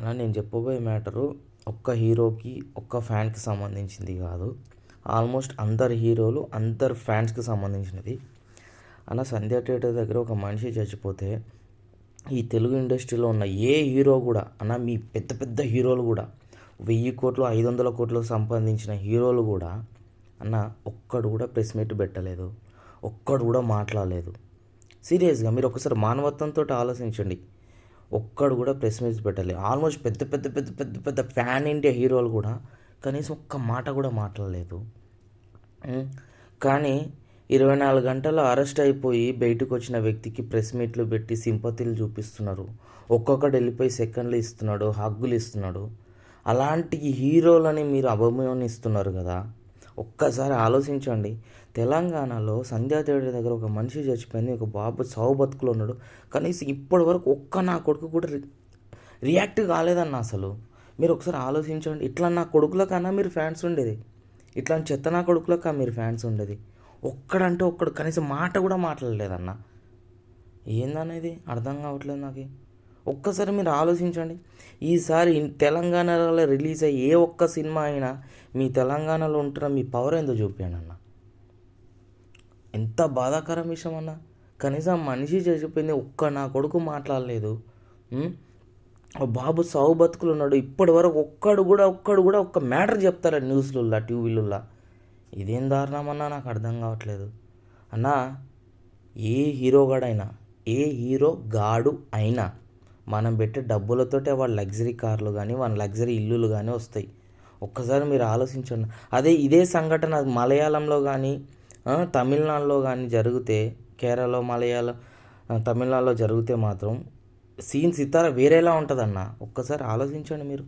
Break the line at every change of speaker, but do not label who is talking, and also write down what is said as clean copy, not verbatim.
అలా నేను చెప్పబోయే మ్యాటరు ఒక్క హీరోకి ఒక్క ఫ్యాన్కి సంబంధించింది కాదు. ఆల్మోస్ట్ అందరు హీరోలు అందరు ఫ్యాన్స్కి సంబంధించినది. అన్న సంధ్య థియేటర్ దగ్గర ఒక మనిషి చచ్చిపోతే ఈ తెలుగు ఇండస్ట్రీలో ఉన్న ఏ హీరో కూడా అన్న మీ పెద్ద పెద్ద హీరోలు కూడా 1000 కోట్లు 500 కోట్లు సంపాదించిన హీరోలు కూడా అన్న ఒక్కడు కూడా ప్రెస్ మీట్ పెట్టలేదు, ఒక్కడు కూడా మాట్లాడలేదు. సీరియస్గా మీరు ఒకసారి మానవత్వంతో ఆలోచించండి. ఒక్కడు కూడా ప్రెస్ మీట్స్ పెట్టలేదు. ఆల్మోస్ట్ పెద్ద పెద్ద పెద్ద పెద్ద పెద్ద ఫ్యాన్ ఇండియా హీరోలు కూడా కనీసం ఒక్క మాట కూడా మాట్లాడలేదు. కానీ 24 గంటలు అరెస్ట్ అయిపోయి బయటకు వచ్చిన వ్యక్తికి ప్రెస్ మీట్లు పెట్టి సింపతిలు చూపిస్తున్నారు. ఒక్కొక్కడు వెళ్ళిపోయి సెకండ్లు ఇస్తున్నాడు, హగ్గులు ఇస్తున్నాడు. అలాంటి హీరోలని మీరు అభిమానిస్తున్నారు కదా. ఒక్కసారి ఆలోచించండి. తెలంగాణలో సంధ్యా థియేటర్ దగ్గర ఒక మనిషి చచ్చిపోయింది, ఒక బాబు సావు బతుకులో ఉన్నాడు. కనీసం ఇప్పటి వరకు ఒక్క నా కొడుకు కూడా రియాక్ట్ కాలేదన్న. అసలు మీరు ఒకసారి ఆలోచించండి. ఇట్లా నా కొడుకులకన్నా మీరు ఫ్యాన్స్ ఉండేది, ఇట్లాంటి చెత్త నా కొడుకులకా మీరు ఫ్యాన్స్ ఉండేది. ఒక్కడంటే ఒక్కడు కనీసం మాట కూడా మాట్లాడలేదన్న. ఏందనేది అర్థం కావట్లేదు నాకు. ఒక్కసారి మీరు ఆలోచించండి. ఈసారి తెలంగాణలో రిలీజ్ అయ్యే ఏ ఒక్క సినిమా అయినా మీ తెలంగాణలో ఉంటున్న మీ పవర్ ఏందో చూపించండి అన్న. ఎంత బాధాకరం విషయం అన్న. కనీసం మనిషి చచ్చిపోయింది, ఒక్క నా కొడుకు మాట్లాడలేదు. బాబు సావు బతుకులు ఉన్నాడు. ఇప్పటి వరకు ఒక్కడు కూడా ఒక్క మ్యాటర్ చెప్తారా న్యూస్లలో టీవీలలో? ఇదేం దారుణమన్నా నాకు అర్థం కావట్లేదు అన్న. ఏ హీరోగాడైనా ఏ హీరో గాడు అయినా మనం పెట్టే డబ్బులతోటే వాళ్ళ లగ్జరీ కార్లు కానీ వాళ్ళ లగ్జరీ ఇల్లులు కానీ వస్తాయి. ఒక్కసారి మీరు ఆలోచించండి. ఇదే సంఘటన మలయాళంలో కానీ తమిళనాడులో కానీ జరిగితే, కేరళ మలయాళం తమిళనాడులో జరిగితే మాత్రం సీన్స్ ఇతర వేరేలా ఉంటుందన్న. ఒక్కసారి ఆలోచించండి మీరు.